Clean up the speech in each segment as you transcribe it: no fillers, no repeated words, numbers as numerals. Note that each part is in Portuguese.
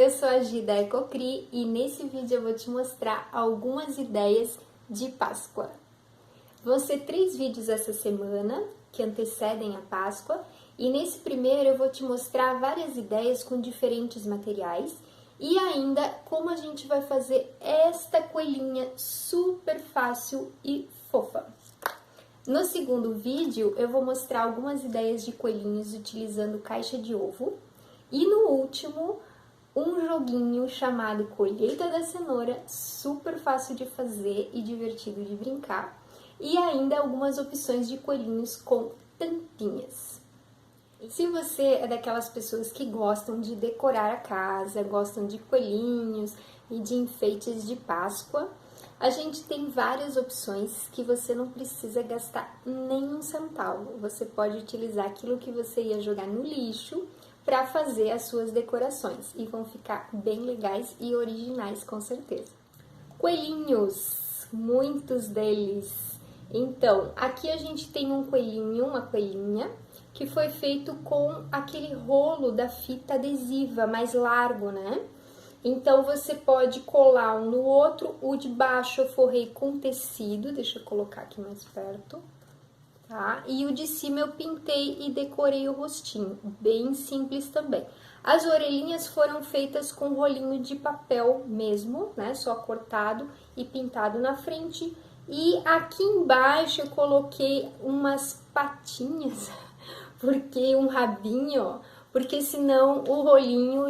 eu sou a Gi da Ecocri e nesse vídeo eu vou te mostrar algumas ideias de Páscoa. Vão ser 3 vídeos essa semana que antecedem a Páscoa e nesse primeiro eu vou te mostrar várias ideias com diferentes materiais e ainda como a gente vai fazer esta coelhinha super fácil e fofa. No segundo vídeo eu vou mostrar algumas ideias de coelhinhos utilizando caixa de ovo e no último um joguinho chamado Colheita da Cenoura, super fácil de fazer e divertido de brincar. E ainda algumas opções de coelhinhos com tampinhas. Se você é daquelas pessoas que gostam de decorar a casa, gostam de coelhinhos e de enfeites de Páscoa, a gente tem várias opções que você não precisa gastar nenhum centavo. Você pode utilizar aquilo que você ia jogar no lixo para fazer as suas decorações e vão ficar bem legais e originais com certeza. Coelhinhos, muitos deles. Então, aqui a gente tem um coelhinho, uma coelhinha, que foi feito com aquele rolo da fita adesiva mais largo, né? Então, você pode colar um no outro, o de baixo eu forrei com tecido, deixa eu colocar aqui mais perto. Tá? E o de cima eu pintei e decorei o rostinho, bem simples também. As orelhinhas foram feitas com rolinho de papel mesmo, né? Só cortado e pintado na frente. E aqui embaixo eu coloquei umas patinhas, porque um rabinho, ó, porque senão o rolinho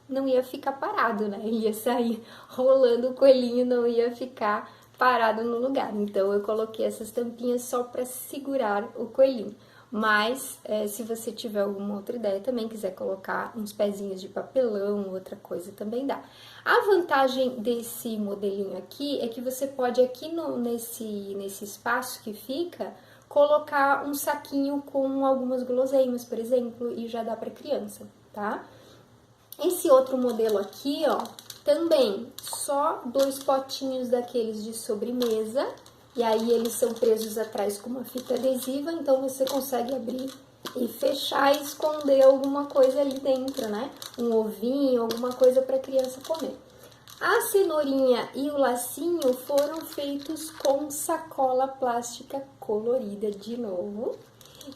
não ia ficar parado, né? Ia sair rolando o coelhinho, não ia ficar parado no lugar. Então, eu coloquei essas tampinhas só para segurar o coelhinho. Mas, se você tiver alguma outra ideia também, quiser colocar uns pezinhos de papelão, outra coisa também dá. A vantagem desse modelinho aqui é que você pode aqui nesse espaço que fica, colocar um saquinho com algumas guloseimas, por exemplo, e já dá para criança, tá? Esse outro modelo aqui, ó, também só 2 potinhos daqueles de sobremesa, e aí eles são presos atrás com uma fita adesiva, então você consegue abrir e fechar e esconder alguma coisa ali dentro, né? Um ovinho, alguma coisa para a criança comer. A cenourinha e o lacinho foram feitos com sacola plástica colorida de novo.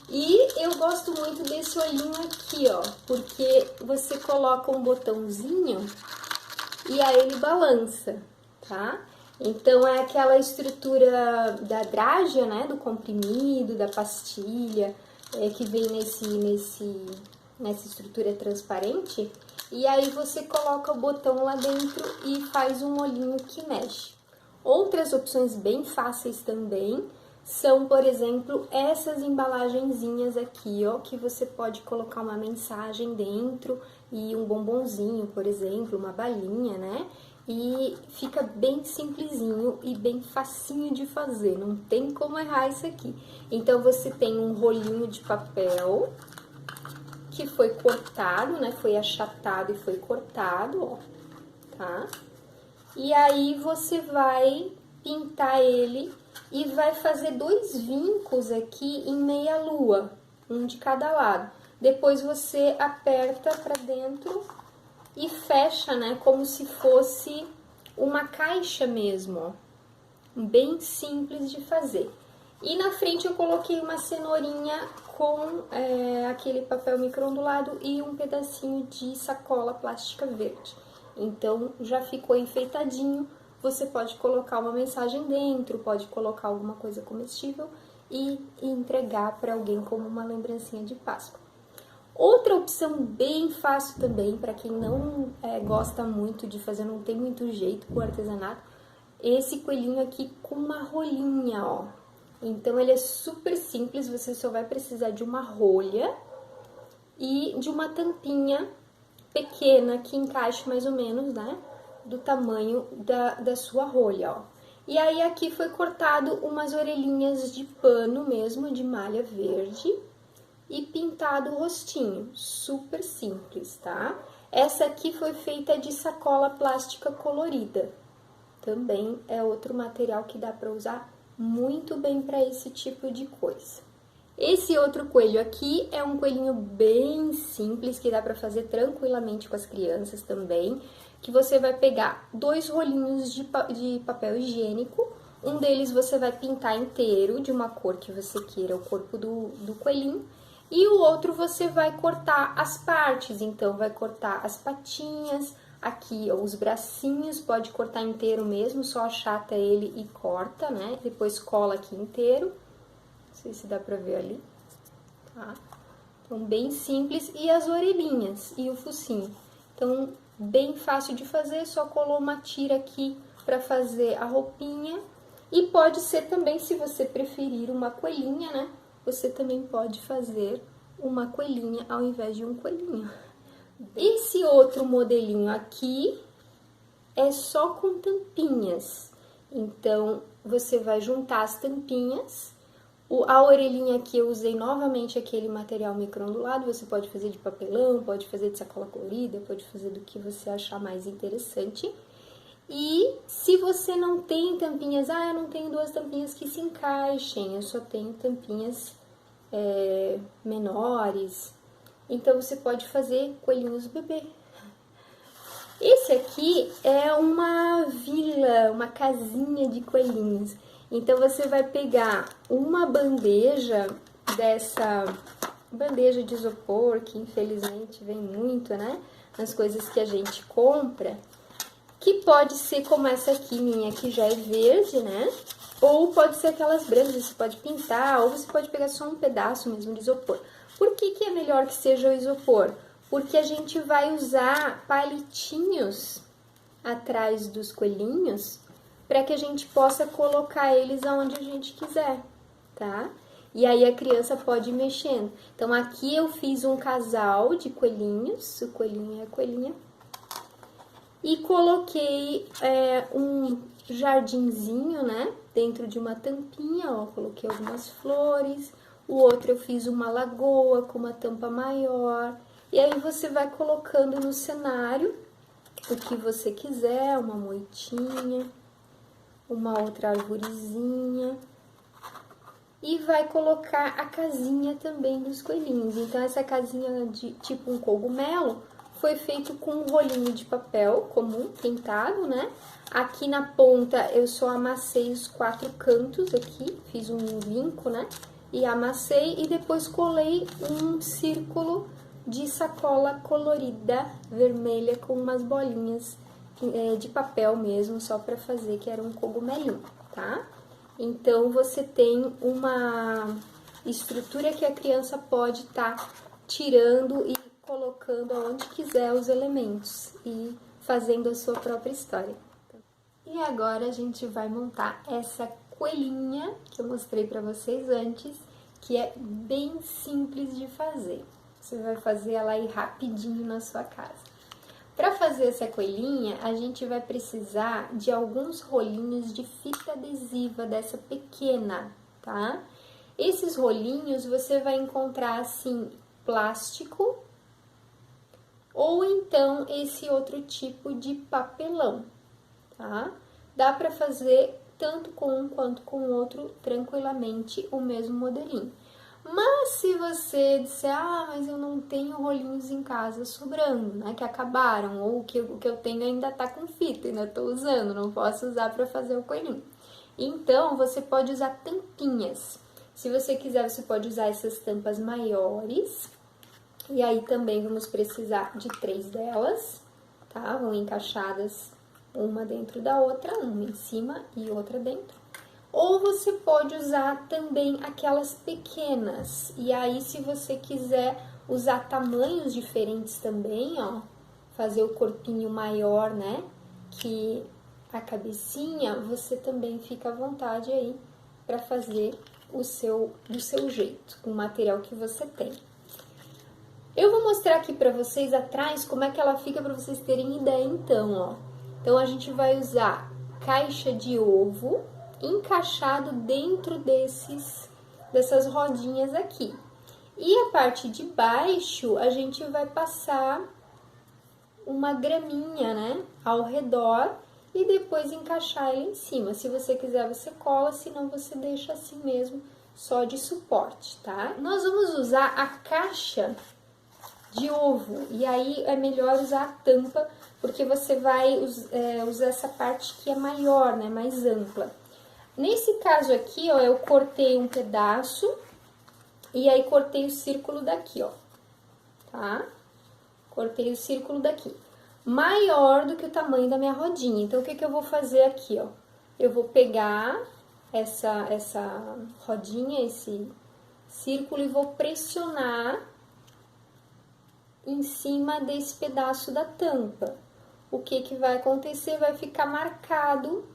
E eu gosto muito desse olhinho aqui, ó, porque você coloca um botãozinho e aí ele balança, tá? Então, é aquela estrutura da drágia, né, do comprimido, da pastilha, que vem nessa estrutura transparente. E aí você coloca o botão lá dentro e faz um olhinho que mexe. Outras opções bem fáceis também são, por exemplo, essas embalagenzinhas aqui, ó, que você pode colocar uma mensagem dentro e um bombonzinho, por exemplo, uma balinha, né? E fica bem simplesinho e bem facinho de fazer, não tem como errar isso aqui. Então, você tem um rolinho de papel que foi cortado, né? Foi achatado e foi cortado, ó, tá? E aí, você vai pintar ele e vai fazer 2 vincos aqui em meia lua, um de cada lado. Depois você aperta pra dentro e fecha, né, como se fosse uma caixa mesmo, ó. Bem simples de fazer. E na frente eu coloquei uma cenourinha com aquele papel microondulado e um pedacinho de sacola plástica verde. Então, já ficou enfeitadinho. Você pode colocar uma mensagem dentro, pode colocar alguma coisa comestível e entregar para alguém como uma lembrancinha de Páscoa. Outra opção bem fácil também, para quem não gosta muito de fazer, não tem muito jeito com o artesanato, esse coelhinho aqui com uma rolinha, ó. Então, ele é super simples, você só vai precisar de uma rolha e de uma tampinha pequena que encaixe mais ou menos, né, do tamanho da sua rolha, ó. E aí, aqui foi cortado umas orelhinhas de pano mesmo, de malha verde, e pintado o rostinho, super simples, tá? Essa aqui foi feita de sacola plástica colorida, também é outro material que dá para usar muito bem para esse tipo de coisa. Esse outro coelho aqui é um coelhinho bem simples, que dá para fazer tranquilamente com as crianças também, que você vai pegar 2 rolinhos de papel higiênico, um deles você vai pintar inteiro, de uma cor que você queira, o corpo do coelhinho, e o outro você vai cortar as partes, então vai cortar as patinhas, aqui ó, os bracinhos, pode cortar inteiro mesmo, só achata ele e corta, né? Depois cola aqui inteiro. Não sei se dá pra ver ali, tá? Então, bem simples. E as orelhinhas e o focinho. Então, bem fácil de fazer, só colou uma tira aqui pra fazer a roupinha. E pode ser também, se você preferir uma coelhinha, né? Você também pode fazer uma coelhinha ao invés de um coelhinho. Esse outro modelinho aqui é só com tampinhas. Então, você vai juntar as tampinhas. A orelhinha aqui eu usei novamente aquele material microondulado, você pode fazer de papelão, pode fazer de sacola colorida, pode fazer do que você achar mais interessante. E se você não tem tampinhas, eu não tenho 2 tampinhas que se encaixem, eu só tenho tampinhas menores, então você pode fazer coelhinhos bebê. Esse aqui é uma vila, uma casinha de coelhinhos. Então, você vai pegar uma bandeja dessa bandeja de isopor, que infelizmente vem muito, né? Nas coisas que a gente compra. Que pode ser como essa aqui minha, que já é verde, né? Ou pode ser aquelas brancas, você pode pintar, ou você pode pegar só um pedaço mesmo de isopor. Por que que é melhor que seja o isopor? Porque a gente vai usar palitinhos atrás dos coelhinhos para que a gente possa colocar eles aonde a gente quiser, tá? E aí a criança pode ir mexendo. Então, aqui eu fiz um casal de coelhinhos, o coelhinho e a coelhinha, e coloquei um jardinzinho, né, dentro de uma tampinha, ó, coloquei algumas flores, o outro eu fiz uma lagoa com uma tampa maior, e aí você vai colocando no cenário o que você quiser, uma moitinha, uma outra arvorezinha, e vai colocar a casinha também dos coelhinhos. Então, essa casinha de tipo um cogumelo foi feito com um rolinho de papel comum, pintado, né? Aqui na ponta eu só amassei os 4 cantos aqui, fiz um vinco, né? E amassei e depois colei um círculo de sacola colorida vermelha com umas bolinhas de papel mesmo, só para fazer, que era um cogumelinho, tá? Então, você tem uma estrutura que a criança pode estar tirando e colocando aonde quiser os elementos e fazendo a sua própria história. E agora a gente vai montar essa coelhinha que eu mostrei para vocês antes, que é bem simples de fazer. Você vai fazer ela aí rapidinho na sua casa. Para fazer essa coelhinha, a gente vai precisar de alguns rolinhos de fita adesiva dessa pequena, tá? Esses rolinhos você vai encontrar assim, plástico, ou então esse outro tipo de papelão, tá? Dá para fazer tanto com um quanto com o outro tranquilamente o mesmo modelinho. Mas se você disser, mas eu não tenho rolinhos em casa sobrando, né, que acabaram, ou o que eu tenho ainda tá com fita, ainda tô usando, não posso usar para fazer o coelhinho. Então, você pode usar tampinhas. Se você quiser, você pode usar essas tampas maiores. E aí também vamos precisar de 3 delas, tá? Vão encaixadas uma dentro da outra, uma em cima e outra dentro. Ou você pode usar também aquelas pequenas. E aí, se você quiser usar tamanhos diferentes também, ó, fazer o corpinho maior, né, que a cabecinha, você também fica à vontade aí para fazer do seu jeito, com o material que você tem. Eu vou mostrar aqui para vocês atrás como é que ela fica para vocês terem ideia, então, ó. Então, a gente vai usar caixa de ovo encaixado dentro dessas rodinhas aqui. E a parte de baixo, a gente vai passar uma graminha, né, ao redor e depois encaixar ele em cima. Se você quiser, você cola, senão você deixa assim mesmo, só de suporte, tá? Nós vamos usar a caixa de ovo, e aí é melhor usar a tampa, porque você vai usar essa parte que é maior, né, mais ampla. Nesse caso aqui, ó, eu cortei um pedaço, e aí cortei o círculo daqui, ó, tá? Cortei o círculo daqui, maior do que o tamanho da minha rodinha. Então, o que que eu vou fazer aqui, ó? Eu vou pegar essa rodinha, esse círculo, e vou pressionar em cima desse pedaço da tampa. O que que vai acontecer? Vai ficar marcado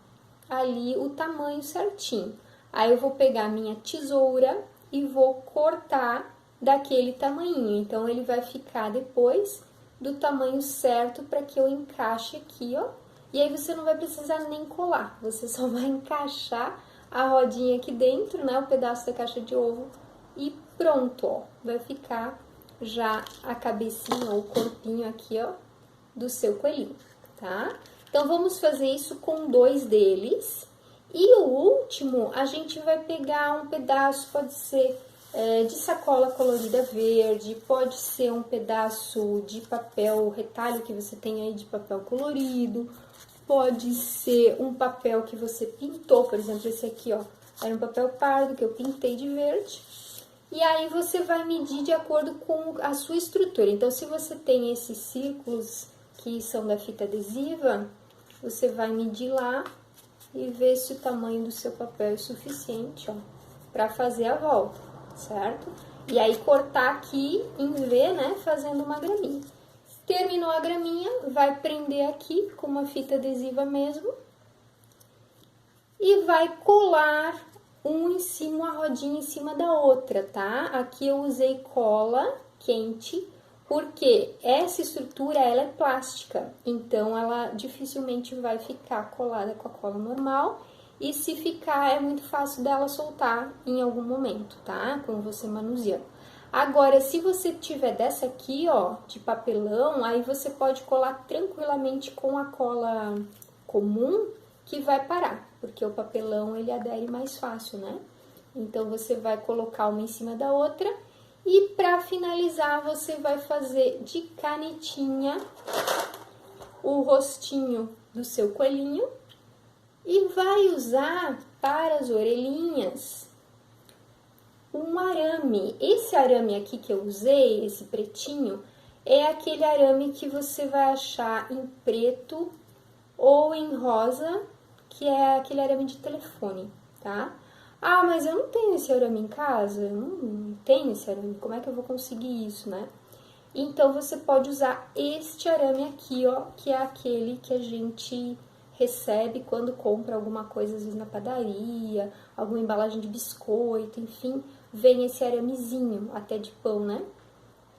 ali o tamanho certinho. Aí eu vou pegar a minha tesoura e vou cortar daquele tamanhinho. Então, ele vai ficar depois do tamanho certo para que eu encaixe aqui, ó. E aí você não vai precisar nem colar, você só vai encaixar a rodinha aqui dentro, né, o pedaço da caixa de ovo, e pronto, ó. Vai ficar já a cabecinha ou o corpinho aqui, ó, do seu coelhinho, tá? Então, vamos fazer isso com 2 deles. E o último, a gente vai pegar um pedaço, pode ser de sacola colorida verde, pode ser um pedaço de papel retalho que você tem aí de papel colorido, pode ser um papel que você pintou, por exemplo, esse aqui, ó, era um papel pardo que eu pintei de verde. E aí você vai medir de acordo com a sua estrutura. Então, se você tem esses círculos que são da fita adesiva, você vai medir lá e ver se o tamanho do seu papel é suficiente, ó, para fazer a volta, certo? E aí cortar aqui em V, né, fazendo uma graminha. Terminou a graminha, vai prender aqui com uma fita adesiva mesmo e vai colar uma rodinha em cima da outra, tá? Aqui eu usei cola quente, porque essa estrutura, ela é plástica, então ela dificilmente vai ficar colada com a cola normal, e se ficar, é muito fácil dela soltar em algum momento, tá? Quando você manuseando. Agora, se você tiver dessa aqui, ó, de papelão, aí você pode colar tranquilamente com a cola comum, que vai parar, porque o papelão, ele adere mais fácil, né? Então, você vai colocar uma em cima da outra, e para finalizar, você vai fazer de canetinha o rostinho do seu coelhinho, e vai usar para as orelhinhas um arame. Esse arame aqui que eu usei, esse pretinho, é aquele arame que você vai achar em preto ou em rosa, que é aquele arame de telefone, tá? Ah, mas eu não tenho esse arame em casa, eu não tenho esse arame, como é que eu vou conseguir isso, né? Então, você pode usar este arame aqui, ó, que é aquele que a gente recebe quando compra alguma coisa, às vezes na padaria, alguma embalagem de biscoito, enfim, vem esse aramezinho, até de pão, né?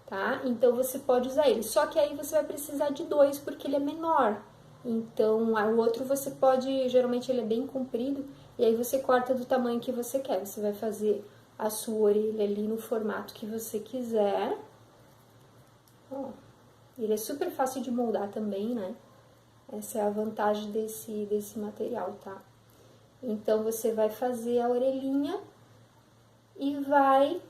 Tá? Então, você pode usar ele. Só que aí você vai precisar de 2, porque ele é menor. Então, o outro você pode, geralmente ele é bem comprido, e aí você corta do tamanho que você quer. Você vai fazer a sua orelha ali no formato que você quiser. Ó, ele é super fácil de moldar também, né? Essa é a vantagem desse material, tá? Então, você vai fazer a orelhinha e vai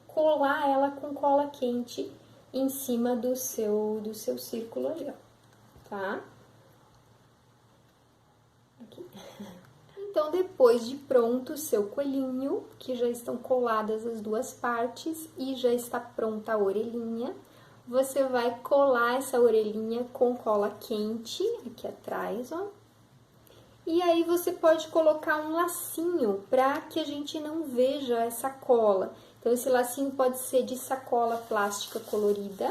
colar ela com cola quente em cima do seu círculo ali, ó, tá? Aqui. Então, depois de pronto o seu coelhinho, que já estão coladas as duas partes e já está pronta a orelhinha, você vai colar essa orelhinha com cola quente aqui atrás, ó. E aí você pode colocar um lacinho para que a gente não veja essa cola. Então, esse lacinho pode ser de sacola plástica colorida,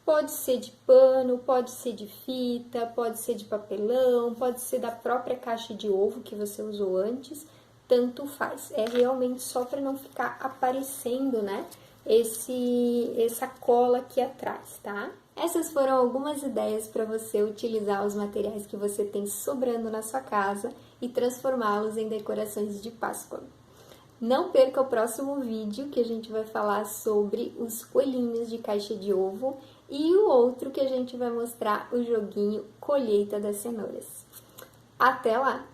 pode ser de pano, pode ser de fita, pode ser de papelão, pode ser da própria caixa de ovo que você usou antes, tanto faz. É realmente só para não ficar aparecendo, né, essa cola aqui atrás, tá? Essas foram algumas ideias para você utilizar os materiais que você tem sobrando na sua casa e transformá-los em decorações de Páscoa. Não perca o próximo vídeo, que a gente vai falar sobre os coelhinhos de caixa de ovo, e o outro que a gente vai mostrar o joguinho Colheita das Cenouras. Até lá!